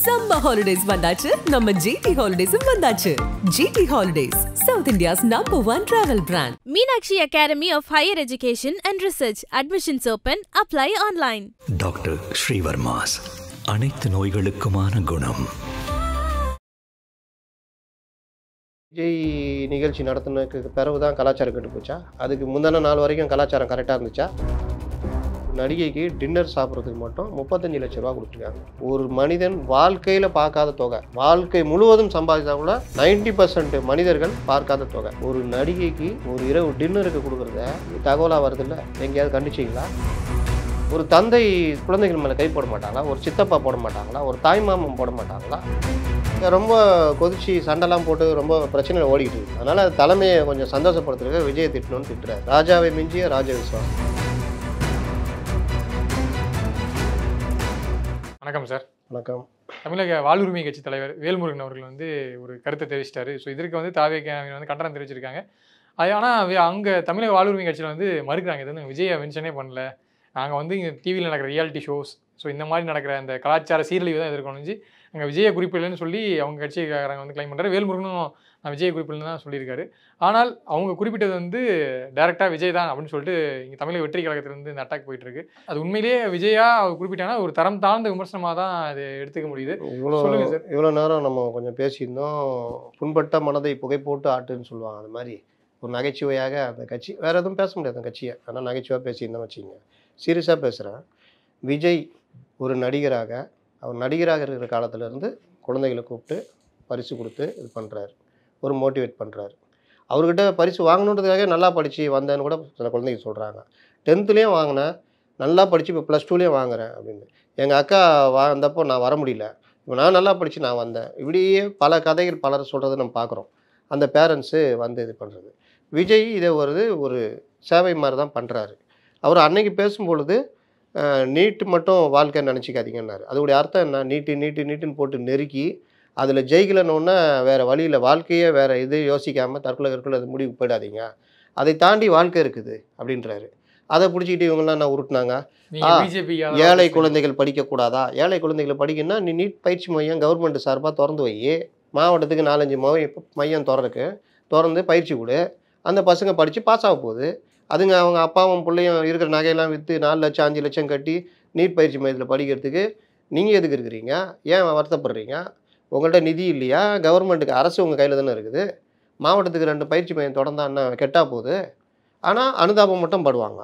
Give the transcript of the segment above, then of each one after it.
Summer holidays வந்தாச்சு நம்ம GT Holidays வந்தாச்சு. GT Holidays, South India's #1 travel brand. Meenakshi Academy of Higher Education and Research. Admissions open. Apply online. Doctor Sreevarma's அனைத்து நோய்களுக்குமான குணம். விஜய் நிகழ்ச்சி நடத்தினதுக்கு பிறகு தான் கலாச்சாரம் கெட்டு போச்சா? அதுக்கு முந்தின நாள் வரைக்கும் கலாச்சாரம் கரெக்டாக இருந்துச்சா? நடிகைக்கு டின்னர் சாப்பிட்றதுக்கு மட்டும் 35 லட்ச ரூபா கொடுத்துருக்காங்க. ஒரு மனிதன் வாழ்க்கையில் பார்க்காத தொகை, வாழ்க்கை முழுவதும் சம்பாதிச்சா கூட 90% மனிதர்கள் பார்க்காத தொகை. ஒரு நடிகைக்கு ஒரு இரவு டின்னருக்கு கொடுக்குறத தகவலாக வருதில்ல, எங்கேயாவது கண்டிச்சிங்களா? ஒரு தந்தை குழந்தைகள் மேலே கை போட மாட்டாங்களா? ஒரு சித்தப்பா போட மாட்டாங்களா? ஒரு தாய்மாமன் போட மாட்டாங்களா? ரொம்ப கொதிச்சு சண்டைலாம் போட்டு ரொம்ப பிரச்சனையில் ஓடிக்கிட்டு இருக்கு. அதனால் தலைமையை கொஞ்சம் சந்தோஷப்படுத்துறதுக்கு விஜயை திட்டணும்னு திட்டுறாரு. ராஜாவை மிஞ்சிய ராஜ விஸ்வாசம். வணக்கம் சார். வணக்கம். தமிழக வாழ்வுரிமை கட்சி தலைவர் வேல்முருகன் அவர்கள் வந்து ஒரு கருத்தை தெரிவிச்சிட்டாரு. ஸோ இதற்கு வந்து தாவேக்காவினர் வந்து கண்டனம் தெரிவிச்சிருக்காங்க. அது ஆனால் அங்கே தமிழக வாழ்வுரிமை கட்சியில் வந்து மறுக்கிறாங்க. இது வந்து விஜயை மென்ஷனே பண்ணல, நாங்கள் வந்து இங்கே டிவியில் நடக்கிற ரியாலிட்டி ஷோஸ், ஸோ இந்த மாதிரி நடக்கிற அந்த கலாச்சார சீரழிவு தான் எதிர்க்கணும்னு அங்கே விஜயை குறிப்பிடலன்னு சொல்லி அவங்க கட்சிக்காரங்க வந்து கிளைம் பண்ணுறாரு. வேல்முருகனும் நான் விஜயை குறிப்பிடலன்னு தான் சொல்லியிருக்காரு. ஆனால் அவங்க குறிப்பிட்டது வந்து டேரெக்டாக விஜய் தான் அப்படின்னு சொல்லிட்டு இங்கே தமிழக வெற்றி கழகத்திலேருந்து இந்த அட்டாக் போயிட்டு இருக்கு. அது உண்மையிலேயே விஜயா அவர் குறிப்பிட்டாங்கன்னா ஒரு தரம் தாழ்ந்த விமர்சனமாக தான் அது எடுத்துக்க முடியுது. சொல்லுங்கள் சார். இவ்வளோ நேரம் நம்ம கொஞ்சம் பேசியிருந்தோம். புண்பட்ட மனதை புகை போட்டு ஆட்டுன்னு சொல்லுவாங்க. அது மாதிரி ஒரு நகைச்சுவையாக அந்த கட்சி வேறு எதுவும் பேச முடியாது அந்த கட்சியை. ஆனால் நகைச்சுவாக பேசியிருந்தோம் வச்சுங்க. சீரியஸாக பேசுகிறேன். விஜய் ஒரு நடிகராக, அவர் நடிகராக இருக்கிற காலத்திலேருந்து குழந்தைகளை கூப்பிட்டு பரிசு கொடுத்து இது பண்ணுறாரு, ஒரு மோட்டிவேட் பண்ணுறாரு. அவர்கிட்ட பரிசு வாங்கணுன்றதுக்காக நல்லா படித்து வந்தேன்னு கூட சில குழந்தைங்க சொல்கிறாங்க. 10th வாங்கினேன், நல்லா படித்து இப்போ +2 வாங்குறேன் அப்படின்னு. எங்கள் அக்கா வந்தப்போ நான் வர முடியல, இப்போ நான் நல்லா படித்து நான் வந்தேன். இப்படியே பல கதைகள் பலர் சொல்கிறத நம்ம பார்க்குறோம். அந்த பேரண்ட்ஸு வந்து இது பண்ணுறது. விஜய் இதை ஒரு சேவை மாதிரி தான் பண்ணுறாரு. அவர் அன்னைக்கு பேசும்பொழுது நீட்டு மட்டும் வாழ்க்கைன்னு நினச்சிக்காதீங்கன்னாரு. அதோடைய அர்த்தம் என்ன? நீட்டுன்னு போட்டு நெருக்கி அதில் ஜெயிக்கலன்னொன்னே வேறு வழியில் வாழ்க்கையே வேறு இது யோசிக்காமல் தற்கொலை அது முடிவுக்கு போயிடாதீங்க, அதை தாண்டி வாழ்க்கை இருக்குது அப்படின்றாரு. அதை பிடிச்சிக்கிட்டு இவங்கெல்லாம் நான் உருட்டினாங்க. ஏழை குழந்தைகள் படிக்கக்கூடாதா? ஏழை குழந்தைகளை படிக்கணும்னா நீ நீட் பயிற்சி மையம் கவர்மெண்ட் சார்பாக திறந்து வை, மாவட்டத்துக்கு 4-5 மையம் திறந்து பயிற்சி கொடு. அந்த பசங்க படித்து பாஸ் ஆக போகுது. அதுங்க அவங்க அப்பாவும் பிள்ளையும் இருக்கிற நகையெல்லாம் விற்று 4 லட்சம் 5 லட்சம் கட்டி நீட் பயிற்சி மையத்தில் படிக்கிறதுக்கு நீங்கள் எதுக்கு இருக்கிறீங்க? ஏன் வருத்தப்படுறீங்க? உங்கள்கிட்ட நிதி இல்லையா? கவர்மெண்ட்டுக்கு அரசு உங்கள் கையில் தானே இருக்குது. மாவட்டத்துக்கு 2 பயிற்சி மையம் திறந்தா கெட்டா போகுது. ஆனால் அனுதாபம் மட்டும் படுவாங்க.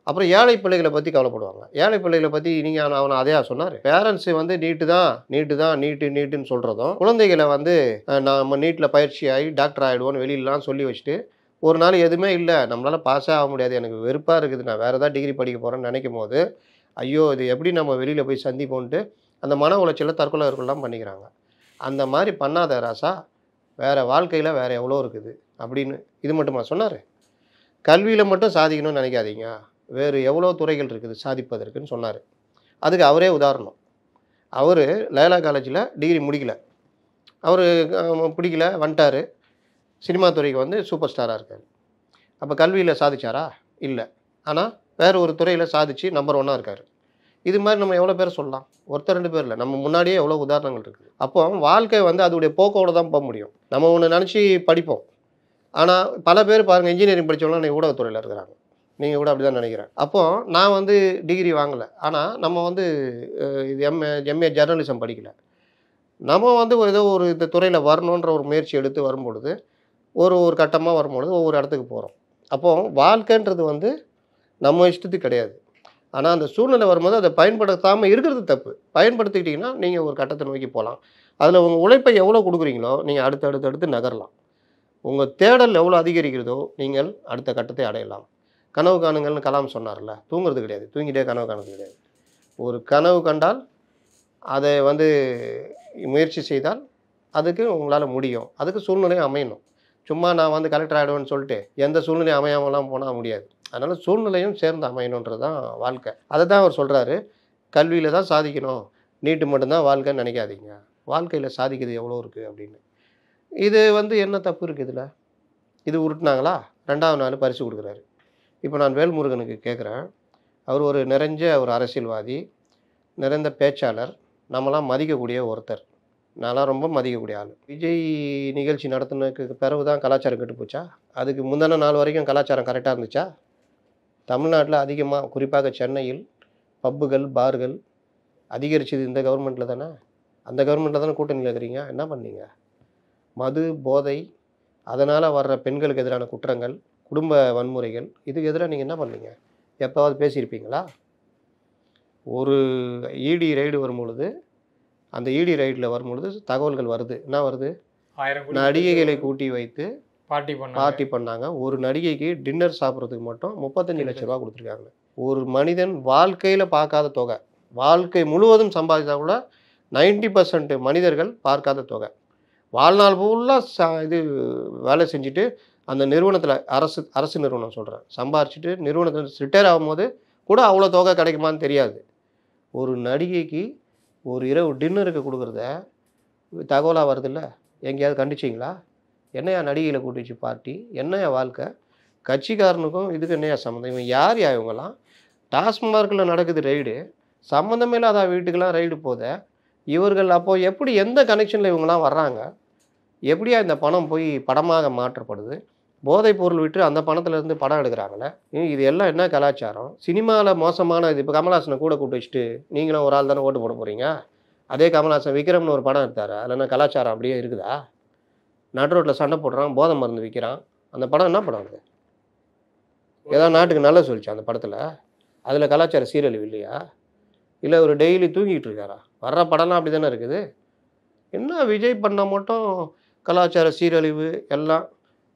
அப்புறம் ஏழை பிள்ளைகளை பற்றி கவலைப்படுவாங்க. ஏழை பிள்ளைகளை பற்றி நீங்கள் அவனை அதையா சொன்னார்? பேரண்ட்ஸு வந்து நீட்டுன்னு சொல்கிறதும், குழந்தைகளை வந்து நம்ம நீட்டில் பயிற்சி ஆகி டாக்டர் ஆகிடுவோன்னு வெளியிலலாம் சொல்லி வச்சுட்டு ஒரு நாள் எதுவுமே இல்லை, நம்மளால் பாஸே ஆக முடியாது, எனக்கு வெறுப்பாக இருக்குது, நான் வேறு ஏதாவது டிகிரி படிக்க போகிறேன்னு நினைக்கும் போது ஐயோ இது எப்படி நம்ம வெளியில் போய் சந்திப்போன்ட்டு அந்த மன உளைச்சலில் தற்கொலைகள்லாம் பண்ணிக்கிறாங்க. அந்த மாதிரி பண்ணாத ராசா, வேறு வாழ்க்கையில் வேறு எவ்வளோ இருக்குது அப்படின்னு இது மட்டுமா சொன்னார்? கல்வியில் மட்டும் சாதிக்கணும்னு நினைக்காதீங்க, வேறு எவ்வளோ துறைகள் இருக்குது சாதிப்பதற்குன்னு சொன்னார். அதுக்கு அவரே உதாரணம். அவர் லைலா காலேஜில் டிகிரி முடிக்கல, அவர் பிடிக்கல வந்துட்டார், சினிமா துறைக்கு வந்து சூப்பர் ஸ்டாராக இருக்கார். அப்போ கல்வியில் சாதிச்சாரா? இல்லை. ஆனால் வேறு ஒரு துறையில் சாதித்து நம்பர் 1 இருக்கார். இது மாதிரி நம்ம எவ்வளோ பேர் சொல்லலாம்? ஒருத்தர் 2 பேர் இல்லை, நம்ம முன்னாடியே எவ்வளோ உதாரணங்கள் இருக்குது. அப்போ வாழ்க்கை வந்து அதோடைய போக்கோடு தான் போக முடியும். நம்ம ஒன்று நினச்சி படிப்போம். ஆனால் பல பேர் பாருங்கள், இன்ஜினியரிங் படித்தவங்களாம் நீங்கள் ஊடகத்துறையில் இருக்கிறாங்க. நீங்கள் கூட அப்படி தான் நினைக்கிறேன். அப்போது நான் வந்து டிகிரி வாங்கலை, ஆனால் நம்ம வந்து இது எம்ஏ ஜெர்னலிசம் படிக்கலை. நம்ம வந்து ஏதோ ஒரு இந்த துறையில் வரணுன்ற ஒரு முயற்சி எடுத்து வரும்பொழுது ஒரு கட்டமாக வரும்பொழுது ஒவ்வொரு இடத்துக்கு போகிறோம். அப்போது வாழ்க்கைன்றது வந்து நம்ம இஷ்டத்துக்கு கிடையாது. ஆனால் அந்த சூழ்நிலை வரும்போது அதை பயன்படுத்தாமல் இருக்கிறது தப்பு. பயன்படுத்திக்கிட்டிங்கன்னா நீங்கள் ஒரு கட்டத்தை நோக்கி போகலாம். அதில் உங்கள் உழைப்பை எவ்வளோ கொடுக்குறீங்களோ நீங்கள் அடுத்து நகரலாம். உங்கள் தேடல் எவ்வளோ அதிகரிக்கிறதோ நீங்கள் அடுத்த கட்டத்தை அடையலாம். கனவு காணுங்கள்னு கலாம் சொன்னார்ல, தூங்குறது கிடையாது, தூங்கிட்டே கனவு காணுறது கிடையாது. ஒரு கனவு கண்டால் அதை வந்து முயற்சி செய்தால் அதுக்கு உங்களால் முடியும். அதுக்கு சூழ்நிலையும் அமையணும். சும்மா நான் வந்து கலெக்டர் ஆகிடுவேன்னு சொல்லிட்டு எந்த சூழ்நிலையும் அமையாமலாம் போனால் முடியாது. அதனால் சூழ்நிலையும் சேர்ந்து அமையணுன்றது தான் வாழ்க்கை. அதை தான் அவர் சொல்கிறாரு, கல்வியில் தான் சாதிக்கணும், நீட்டு மட்டும்தான் வாழ்க்கைன்னு நினைக்காதீங்க, வாழ்க்கையில் சாதிக்கிறது எவ்வளோ இருக்குது அப்படின்னு. இது வந்து என்ன தப்பு இருக்குது இதில்? இது உருட்டினாங்களா? 2வது நாள் பரிசு கொடுக்குறாரு. இப்போ நான் வேல்முருகனுக்கு கேட்குறேன், அவர் ஒரு நிறைஞ்ச ஒரு அரசியல்வாதி, நிறைந்த பேச்சாளர், நம்மலாம் மதிக்கக்கூடிய ஒருத்தர். நான்லாம் ரொம்ப மதிக்கக்கூடிய ஆள். விஜய் நிகழ்ச்சி நடத்தினதுக்கு பிறகு தான் கலாச்சாரம் கெட்டு போச்சா? அதுக்கு முந்தின நாள் வரைக்கும் கலாச்சாரம் கரெக்டாக இருந்துச்சா? தமிழ்நாட்டில் அதிகமாக குறிப்பாக சென்னையில் பப்புகள் பார்கள் அதிகரிச்சது இந்த கவர்மெண்ட்டில் தானே. அந்த கவர்மெண்ட்டில் தானே கூட்டணியில் இருக்கிறீங்க. என்ன பண்ணீங்க? மது போதை அதனால் வர்ற பெண்களுக்கு எதிரான குற்றங்கள், குடும்ப வன்முறைகள், இதுக்கு எதிராக நீங்கள் என்ன பண்ணீங்க? எப்போவாவது பேசியிருப்பீங்களா? ஒரு இடி ரைடு வரும்பொழுது, அந்த இடி ரைடில் வரும்பொழுது தகவல்கள் வருது. என்ன வருது? 1000 நடிகைகளை கூட்டி வைத்து பார்ட்டி பண்ணாங்க. ஒரு நடிகைக்கு டின்னர் சாப்பிட்றதுக்கு மட்டும் 35 லட்ச ரூபா கொடுத்துருக்காங்க. ஒரு மனிதன் வாழ்க்கையில் பார்க்காத தொகை, வாழ்க்கை முழுவதும் சம்பாதிச்சா கூட 90% மனிதர்கள் பார்க்காத தொகை. வாழ்நாள் ஃபுல்லாக இது வேலை செஞ்சுட்டு அந்த நிறுவனத்தில் அரசு நிறுவனம் சொல்கிறேன், சம்பாரிச்சுட்டு நிறுவனத்தில் ரிட்டையர் ஆகும்போது கூட அவ்வளோ தொகை கிடைக்குமான்னு தெரியாது. ஒரு நடிகைக்கு ஒரு இரவு டின்னருக்கு கொடுக்குறத தகவலாக வருதில்ல, எங்கேயாவது கண்டிச்சிங்களா? என்னையா நடிகையில் கூட்டி வச்சு பார்ட்டி? என்னையா வாழ்க்கை? கட்சிக்காரனுக்கும் இதுக்கு என்னையா சம்மந்தம்? இவன் யார் இவங்கெல்லாம்? டாஸ்மார்க்கில் நடக்குது ரைடு, சம்மந்தமே இல்லாத வீட்டுக்கெல்லாம் ரைடு போத இவர்கள். அப்போது எப்படி எந்த கனெக்ஷனில் இவங்கெல்லாம் வர்றாங்க? எப்படியா இந்த பணம் போய் படமாக மாற்றப்படுது? போதைப் பொருள் விட்டு அந்த பணத்துலேருந்து படம் எடுக்கிறாங்களே, இது எல்லாம் என்ன கலாச்சாரம்? சினிமாவில் மோசமான இது. இப்போ கமல்ஹாசனை கூட கூப்பிட்டு வச்சுட்டு நீங்களும் ஒரு ஆள் தானே ஓட்டு போட போகிறீங்க. அதே கமல்ஹாசன் விக்ரம்னு ஒரு படம் எடுத்தார், அதில் என்ன கலாச்சாரம் அப்படியே இருக்குதா? நடு ரோட்டில் சண்டை போடுறான், போதை மருந்து விற்கிறான். அந்த படம் என்ன படம் அது? ஏதாவது நாட்டுக்கு நல்லா சொல்லிச்சு அந்த படத்தில்? அதில் கலாச்சார சீரழிவு இல்லையா? இல்லை ஒரு டெய்லி தூங்கிட்டு இருக்காரா? வர்ற படம்லாம் அப்படி தானே இருக்குது. என்ன விஜய் பண்ண மட்டும் கலாச்சார சீரழிவு எல்லாம்?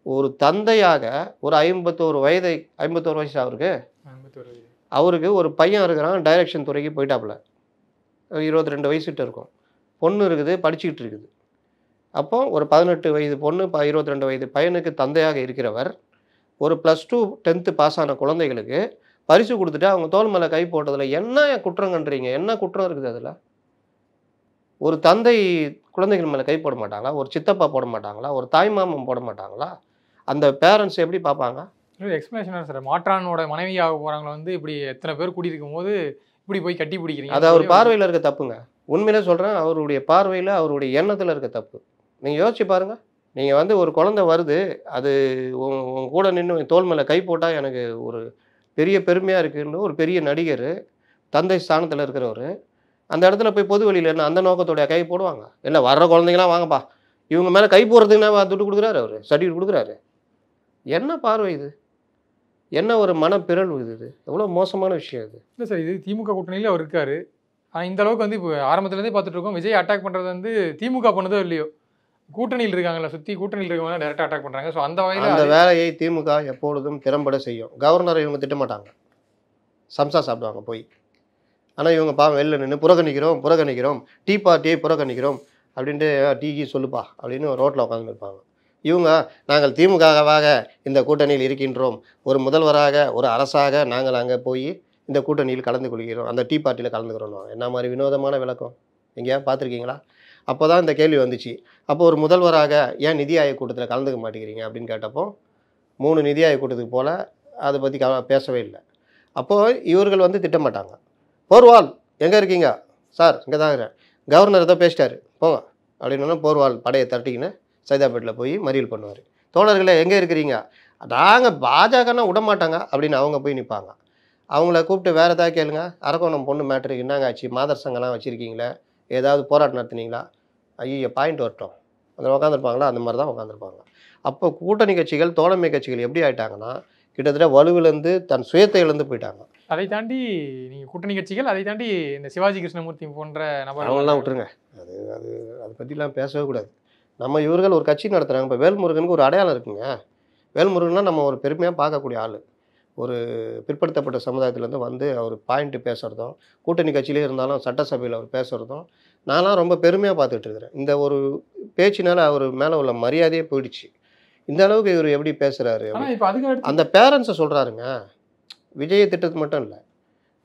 ஒரு தந்தையாக ஒரு 51 வயசு அவருக்கு ஒரு பையன் இருக்கிறான், டைரக்ஷன் துறைக்கு போயிட்டாப்புல. 22 வயசுகிட்ட இருக்கும். பொண்ணு இருக்குது, படிச்சுக்கிட்டு இருக்குது. அப்போ ஒரு 18 வயது பொண்ணு, 22 வயது பையனுக்கு தந்தையாக இருக்கிறவர் ஒரு +2 10th பாஸ் ஆன குழந்தைகளுக்கு பரிசு கொடுத்துட்டு அவங்க தோல் மேலே கை போட்டதில் என்ன குற்றம் கண்டுறீங்க? என்ன குற்றம் இருக்குது அதில்? ஒரு தந்தை குழந்தைகள் மேலே கை போட மாட்டாங்களா? ஒரு சித்தப்பா போட மாட்டாங்களா? ஒரு தாய்மாமன் போட மாட்டாங்களா? அந்த பேரண்ட்ஸ் எப்படி பார்ப்பாங்க? எக்ஸ்பிளேஷன் சார், மாற்றானோட மனைவியாக போகிறவங்கள வந்து இப்படி எத்தனை பேர் கூட்டியிருக்கும் போது இப்படி போய் கட்டி பிடிக்கிறீங்க? அது அவர் பார்வையில் இருக்க தப்புங்க. உண்மையிலே சொல்கிறேன், அவருடைய பார்வையில் அவருடைய எண்ணத்தில் இருக்க தப்பு. நீங்கள் யோசிச்சு பாருங்கள். நீங்கள் வந்து ஒரு குழந்தை வருது, அது உங்க கூட நின்று தோல் மேலே கை போட்டால் எனக்கு ஒரு பெரிய பெருமையாக இருக்குன்னு ஒரு பெரிய நடிகர், தந்தை ஸ்தானத்தில் இருக்கிறவர், அந்த இடத்துல போய் பொது வெளியில் என்ன அந்த நோக்கத்தோடைய கை போடுவாங்க? இல்லை, வர்ற குழந்தைங்களாம் வாங்கப்பா இவங்க மேலே கை போடுறதுக்குன்னா துட்டு கொடுக்குறாரு, அவர் சர்டிஃபிகேட் கொடுக்குறாரு. என்ன பார்வை இது? என்ன ஒரு மனப்பிறழ்வு இது? எவ்வளோ மோசமான விஷயம் இது. இல்லை சார், இது திமுக கூட்டணியில் அவர் இருக்காரு. ஆனால் இந்த அளவுக்கு வந்து இப்போ ஆரம்பத்துலேருந்தே பார்த்துட்டு இருக்கோம், விஜய் அட்டாக் பண்ணுறது வந்து திமுக பண்ணதோ இல்லையோ, கூட்டணியில் இருக்காங்களா, சுற்றி கூட்டணியில் இருக்கவங்க டேரெக்டாக அட்டாக் பண்ணுறாங்க. ஸோ அந்த வகையில் அந்த வேலையை திமுக எப்பொழுதும் திறம்பட செய்யும். கவர்னரை இவங்க திட்டமாட்டாங்க, சம்சா சாப்பிடுவாங்க போய். ஆனால் இவங்க பாவம் வெளில நின்று புறக்கணிக்கிறோம், டீ பார்ட்டியை புறக்கணிக்கிறோம் அப்படின்ட்டு டீக்கு சொல்லுப்பா அப்படின்னு ரோட்டில் உட்காந்து இருப்பாங்க. இவங்க நாங்கள் திமுகவாக இந்த கூட்டணியில் இருக்கின்றோம், ஒரு முதல்வராக ஒரு அரசாக நாங்கள் அங்கே போய் இந்த கூட்டணியில் கலந்து கொள்கிறோம், அந்த டீ பார்ட்டியில் கலந்துக்கிறோம். என்ன மாதிரி வினோதமான விளக்கம் எங்கேயாவது பார்த்துருக்கீங்களா? அப்போ தான் இந்த கேள்வி வந்துச்சு. அப்போ ஒரு முதல்வராக ஏன் நிதி ஆயோக் கூட்டத்தில் கலந்துக்க மாட்டேங்கிறீங்க அப்படின்னு கேட்டப்போ 3 நிதி ஆயோக் கூட்டத்துக்கு போல் அதை பற்றி பேசவே இல்லை. அப்போது இவர்கள் வந்து திட்டமாட்டாங்க. போர்வால் எங்கே இருக்கீங்க சார்? இங்கே தான் இருக்கிறேன். கவர்னர் ஏதோ பேசிட்டாரு போங்க அப்படின்னு போர்வால் படையை தட்டிக்கின்னு சைதாப்பேட்டில் போய் மறியல் பண்ணுவார். தோழர்களே எங்கே இருக்கிறீங்க? நாங்கள் பாஜகன்னா விட மாட்டாங்க அப்படின்னு அவங்க போய் நிற்பாங்க. அவங்கள கூப்பிட்டு வேறு ஏதாவது கேளுங்க, அரக்கோணம் பொண்ணு மேட்ருக்கு என்னங்க ஆச்சு, மாதர் சங்கம்லாம் வச்சுருக்கீங்களே, ஏதாவது போராட்டம் நடத்துனீங்களா? ஐயோ பாயிண்ட் வரட்டும், அதில் உட்காந்துருப்பாங்களா? அந்த மாதிரி தான் உட்காந்துருப்பாங்க. அப்போ கூட்டணி கட்சிகள், தோழமை கட்சிகள் எப்படி ஆகிட்டாங்கன்னா கிட்டத்தட்ட வலுவிலேருந்து தன் சுயத்தை இழந்து போயிட்டாங்க. அதை தாண்டி நீங்கள் கூட்டணி கட்சிகள், அதை தாண்டி இந்த சிவாஜி கிருஷ்ணமூர்த்தி போன்ற நபர் அவங்களாம் விட்டுருங்க. அதை பற்றிலாம் பேசவே கூடாது. நம்ம இவர்கள் ஒரு கட்சி நடத்துகிறாங்க. இப்போ வேல்முருகனுக்கு ஒரு அடையாளம் இருக்குங்க. வேல்முருகன்லாம் நம்ம ஒரு பெருமையாக பார்க்கக்கூடிய ஆள். ஒரு பிற்படுத்தப்பட்ட சமுதாயத்துலேருந்து வந்து அவர் பாயிண்ட்டு பேசுகிறதும், கூட்டணி கட்சியிலே இருந்தாலும் சட்டசபையில் அவர் பேசுகிறதும் நான்லாம் ரொம்ப பெருமையாக பார்த்துட்டு இருக்கிறேன். இந்த ஒரு பேச்சினால் அவர் மேலே உள்ள மரியாதையே போயிடுச்சு. இந்த அளவுக்கு இவர் எப்படி பேசுகிறாரு? அந்த பேரண்ட்ஸை சொல்கிறாருங்க, விஜயை திட்டத்து மட்டும் இல்லை,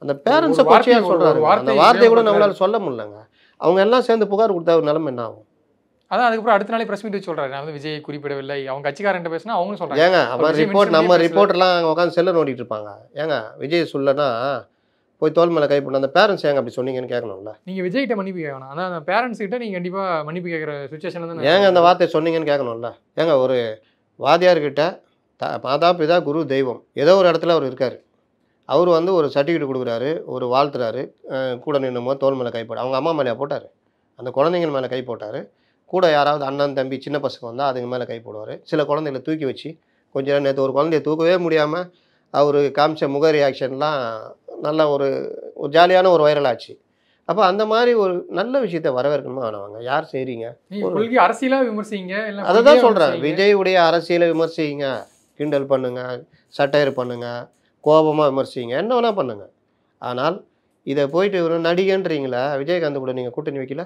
அந்த பேரண்ட்ஸை கொச்சையாக சொல்கிறாரு. அந்த வார்த்தையை கூட நம்மளால் சொல்ல முடியலங்க. அவங்க எல்லாம் சேர்ந்து புகார் கொடுத்தா ஒரு நிலைமை என்ன ஆகும்? அதான் அதுக்கப்புறம் அடுத்த நாளே பிரஸ் மீட் சொல்றாரு, நான் வந்து விஜய் குறிப்பிடவில்லை, அவங்க கட்சிக்காரன்ட்ட பேசினா அவங்களும் சொல்றாங்க. ஏங்க அவன் ரிப்போர்ட், நம்ம ரிப்போர்ட்டெல்லாம் உட்காந்து செல்ல நோண்டிட்டு இருப்பாங்க. ஏங்க விஜய் சொல்லனா போய் தோல் மேலே கை போட்டு அந்த பேரண்ட்ஸ் ஏங்க அப்படி சொன்னீங்கன்னு கேட்கணும்ல. நீங்கள் விஜய்கிட்ட மன்னிப்பு கேட்கணும். ஆனால் அந்த பேரண்ட்ஸ் கிட்ட நீங்கள் கண்டிப்பாக மன்னிப்பு கேட்குற சுச்சுவேஷன் தான். ஏங்க அந்த வார்த்தையை சொன்னீங்கன்னு கேட்கணும்ல. ஏங்க ஒரு வாத்தியார்கிட்ட மாதா பிதா குரு தெய்வம் ஏதோ ஒரு இடத்துல அவர் இருக்கார். அவர் வந்து ஒரு சர்டிஃபிகேட் கொடுக்குறாரு, ஒரு வாழ்த்துறாரு, கூட நின்னுமோ தோல் மேலே கை போட்டார். அவங்க அம்மா மேலே போட்டார், அந்த குழந்தைங்க மேலே கை போட்டார். கூட யாராவது அண்ணன் தம்பி சின்ன பசங்க வந்தால் அதுங்க மேலே கை போடுவார். சில குழந்தைகளை தூக்கி வச்சு கொஞ்சம் நேரம் நேற்று ஒரு குழந்தைய தூக்கவே முடியாமல் அவர் காமிச்ச முக ரியாக்ஷன்லாம் நல்ல ஒரு ஜாலியான ஒரு வைரல் ஆச்சு. அப்போ அந்த மாதிரி ஒரு நல்ல விஷயத்தை வரவேற்கணுமா ஆனவங்க யார் செய்கிறீங்க? அரசியலாக விமர்சிங்க. அதை தான் சொல்கிறேன், விஜயுடைய அரசியலை விமர்சிங்க, கிண்டல் பண்ணுங்க, சட்டையர் பண்ணுங்க, கோபமாக விமர்சிங்க, என்ன வேணால் பண்ணுங்க. ஆனால் இதை போயிட்டு ஒரு நடிகன்றீங்களா? விஜயகாந்த் கூட நீங்கள் கூட்டணி வைக்கல,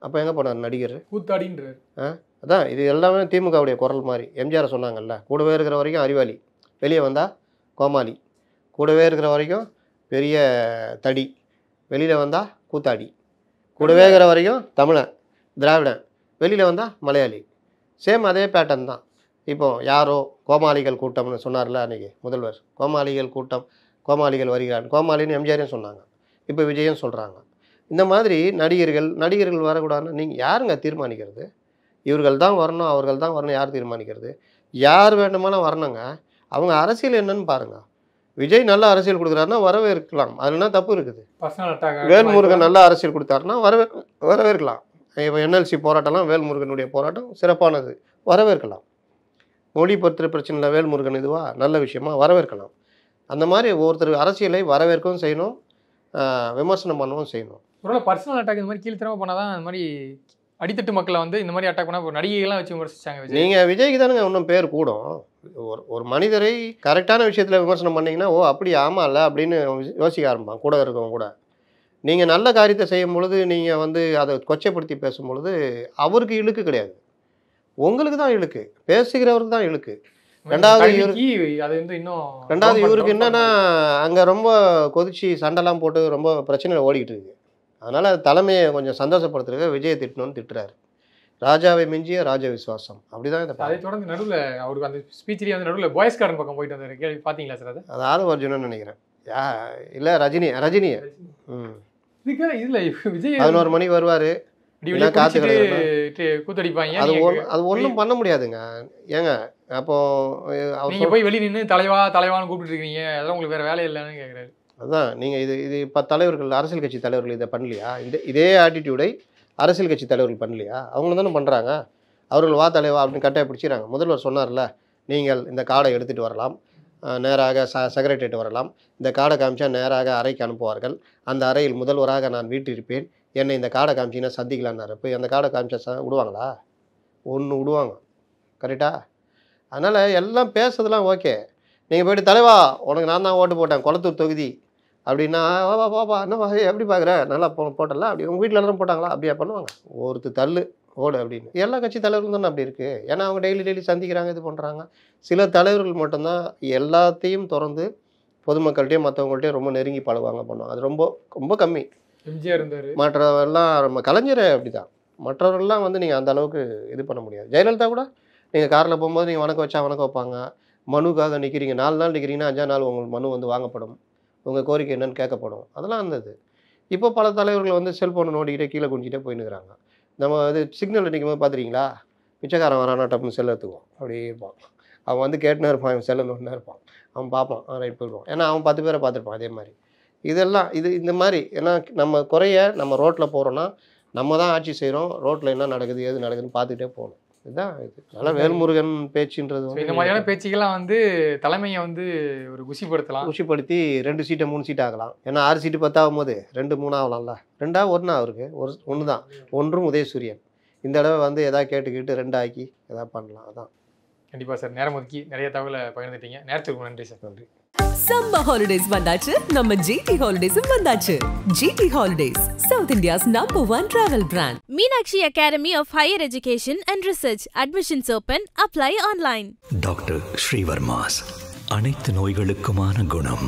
அப்போ எங்கே போனார் நடிகர்? கூத்தாடின்றார். அதான் இது எல்லாமே திமுகவுடைய குரல் மாதிரி. எம்ஜிஆர் சொன்னாங்கல்ல, கூடவே இருக்கிற வரைக்கும் அறிவாளி, வெளியே வந்தால் கோமாளி, கூடவே இருக்கிற வரைக்கும் பெரிய தடி, வெளியில் வந்தால் கூத்தாடி, கூடவே இருக்கிற வரைக்கும் தமிழன் திராவிடன், வெளியில் வந்தால் மலையாளி. சேம் அதே பேட்டர்ன் தான். இப்போ யாரோ கோமாளிகள் கூட்டம்னு சொன்னார்ல அன்றைக்கி முதல்வர், கோமாளிகள் கூட்டம், கோமாளிகள் வருகிறான், கோமாளின்னு எம்ஜிஆரையும் சொன்னாங்க, இப்போ விஜயும் சொல்கிறாங்க. இந்த மாதிரி நடிகர்கள் வரக்கூடாதுன்னு நீங்கள் யாருங்க தீர்மானிக்கிறது? இவர்கள் தான் வரணும், அவர்கள் தான் வரணும், யார் தீர்மானிக்கிறது? யார் வேண்டுமானால் வரணுங்க. அவங்க அரசியல் என்னன்னு பாருங்கள். விஜய் நல்ல அரசியல் கொடுக்குறாருன்னா வரவேற்கலாம், அதுனா தப்பு இருக்குது. வேல்முருகன் நல்ல அரசியல் கொடுத்தாருன்னா வரவேற்கலாம். இப்போ என்எல்சி போராட்டம்லாம் வேல்முருகனுடைய போராட்டம் சிறப்பானது, வரவேற்கலாம். மொழி பற்று பிரச்சனையில் வேல்முருகன் இதுவா நல்ல விஷயமா வரவேற்கலாம். அந்த மாதிரி ஒவ்வொருத்தர் அரசியலை வரவேற்கவும் செய்யணும், விமர்சனம் பண்ணவும் செய்யணும். ஒரு பர்சனல் அட்டாக் இந்த மாதிரி கீழ்த்தரமாக பண்ணால் தான் இந்த மாதிரி அடித்தட்டு மக்களை வந்து இந்த மாதிரி அட்டாக் பண்ணால் ஒரு நடிகைகள்லாம் வச்சு விமர்சிச்சாங்க. நீங்கள் விஜய்க்கு தானுங்க இன்னும் பேர் கூடும். ஒரு மனிதரை கரெக்டான விஷயத்தில் விமர்சனம் பண்ணிங்கன்னா ஓ அப்படி ஆமாம் இல்லை அப்படின்னு யோசிக்க ஆரம்பிப்பான் கூட இருக்கவங்க கூட. நீங்கள் நல்ல காரியத்தை செய்யும் பொழுது நீங்கள் வந்து அதை கொச்சைப்படுத்தி பேசும்பொழுது அவருக்கு இழுக்கு கிடையாது, உங்களுக்கு தான் இழுக்கு, பேசுகிறவருக்கு தான் இழுக்கு. ரெண்டாவது இவருக்கு என்னன்னா அங்கே ரொம்ப கொதிச்சு சண்டைலாம் போட்டு ரொம்ப பிரச்சனையில் ஓடிக்கிட்டு இருக்கு. அதனால் அது தலைமையை கொஞ்சம் சந்தோஷப்படுத்துறதுக்கு விஜயை திட்டணும்னு திட்டுறாரு. ராஜாவை மிஞ்சிய ராஜ விசுவாசம் அப்படிதான். அதை தொடர்ந்து நடுவில் அவருக்கு அந்த ஸ்பீச்சிலேயே வந்து நடுவில் பாய்ஸ் கார்டன் பக்கம் போயிட்டு வந்தார், கேள்வி பார்த்தீங்களா சார்? அது ஆதவ அர்ஜுனன்னு நினைக்கிறேன், இல்லை ரஜினியை. இதில் விஜய் 11 மணிக்கு வருவார், கூத்தடிப்பாங்க. அது ஒன்றும் பண்ண முடியாதுங்க. ஏங்க அப்போ நீங்கள் போய் வெளியே நின்று தலைவான்னு கூப்பிட்டு இருக்கீங்க, அதெல்லாம் உங்களுக்கு வேறு வேலை இல்லைன்னு கேட்குறாரு. அதுதான் நீங்கள் இது இப்போ தலைவர்கள், அரசியல் கட்சி தலைவர்கள் இதை பண்ணலையா? இதே ஆட்டிடியூடை அரசியல் கட்சி தலைவர்கள் பண்ணலையா? அவங்க தானே பண்ணுறாங்க. அவர்கள் வா தலைவா அப்படின்னு கட்டாய பிடிச்சிக்கிறாங்க. முதல்வர் சொன்னார்ல, நீங்கள் இந்த கார்டை எடுத்துகிட்டு வரலாம், நேராக செக்ரட்டரியேட் வரலாம், இந்த கார்டை காமிச்சா நேராக அறைக்கு அனுப்புவார்கள், அந்த அறையில் முதல்வராக நான் வீட்டிருப்பேன், என்னை இந்த கார்டை காமிச்சிங்கன்னா சந்திக்கலான்னாரு. போய் அந்த கார்டை காமிச்சா விடுவாங்களா? ஒன்று விடுவாங்க, கரெக்டாக? அதனால் எல்லாம் பேசுறதுலாம் ஓகே. நீங்கள் போய்ட்டு தலைவா உனக்கு நான் தான் ஓட்டு போட்டேன் கொளத்தூர் தொகுதி அப்படின்னா வாப்பா என்னப்பா எப்படி பார்க்குற நல்லா போட்டல அப்படி உங்கள் வீட்டில் எல்லாரும் போட்டாங்களா அப்படியா பண்ணுவாங்க. ஒருத்தர் தள்ளு ஓடு அப்படின்னு. எல்லா கட்சி தலைவர்களும் தானே அப்படி இருக்குது. ஏன்னா அவங்க டெய்லி சந்திக்கிறாங்க, இது பண்ணுறாங்க. சில தலைவர்கள் மட்டும்தான் எல்லாத்தையும் திறந்து பொதுமக்கள்கிட்டையும் மற்றவங்கள்ட்டையும் ரொம்ப நெருங்கி பழகுவாங்க, பண்ணுவாங்க. அது ரொம்ப ரொம்ப கம்மி. எம்ஜிஆர் இருந்தார், மற்றவரெல்லாம் நம்ம கலைஞரே அப்படி தான். மற்றவர்கள்லாம் வந்து நீங்கள் அந்த அளவுக்கு இது பண்ண முடியாது. ஜெயலலிதா கூட நீங்கள் காரில் போகும்போது நீங்கள் வணக்கம் வச்சா வணக்கம் வைப்பாங்க. மனுக்காக நிற்கிறீங்க, 4 நாள் நிற்கிறீங்கன்னா 5ஆம் நாள் உங்களுக்கு மனு வந்து வாங்கப்படும், உங்கள் கோரிக்கை என்னன்னு கேட்கப்படும். அதெல்லாம் இருந்தது. இப்போ பல தலைவர்கள் வந்து செல்ஃபோனை நோண்டிக்கிட்டே கீழே குடிச்சிட்டே போயின்னுக்கிறாங்க. நம்ம இது சிக்னலில் நிற்கும் போது பார்த்துறீங்களா, பிச்சைக்காரன் வரானா டப்புன்னு செல்ல எடுத்துக்குவோம், அப்படியே இருப்பான். அவன் வந்து கேட்டுனே இருப்பான், அவன் செல்ல நோண்டினே இருப்பான், அவன் பார்ப்பான், ரைட் போயிடுவான். ஏன்னா அவன் 10 பேரை பார்த்துருப்பான். அதே மாதிரி இதெல்லாம் இந்த மாதிரி. ஏன்னா நம்ம குறைய நம்ம ரோட்டில் போகிறோன்னா நம்ம தான் ஆட்சி செய்கிறோம், ரோட்டில் என்ன நடக்குது ஏது நடக்குதுன்னு பார்த்துக்கிட்டே போகணும். இதுதான் இது. அதனால் வேல்முருகன் பேச்சுன்றது இந்த மாதிரியான பேச்சுக்கெல்லாம் வந்து தலைமையை வந்து ஒரு குஷிப்படுத்தி 2 சீட்டை 3 சீட் ஆகலாம். ஏன்னா 6 சீட்டு 10 ஆகும்போது 2 3 ஆகலாம்ல. 2 1 அவருக்கு ஒன்று தான், ஒன்றும் உதயசூரியன். இந்த தடவை வந்து எதாவது கேட்டு 2 ஆக்கி எதாவது பண்ணலாம். அதான். கண்டிப்பாக சார், நேரம் ஒதுக்கி நிறைய தகவலை பகிர்ந்துட்டீங்க. நேரத்துக்கு நன்றி சார். நன்றி. சம்மர் ஹாலிடேஸ் வந்தாச்சு, நம்ம ஜிடி ஹாலிடேஸும் வந்தாச்சு. GT holidays, South India's #1 travel brand. Meenakshi academy of higher education and research. Admissions open. Apply online. Doctor Sreevarma's, அனைத்து நோய்களுக்குமான குணம்.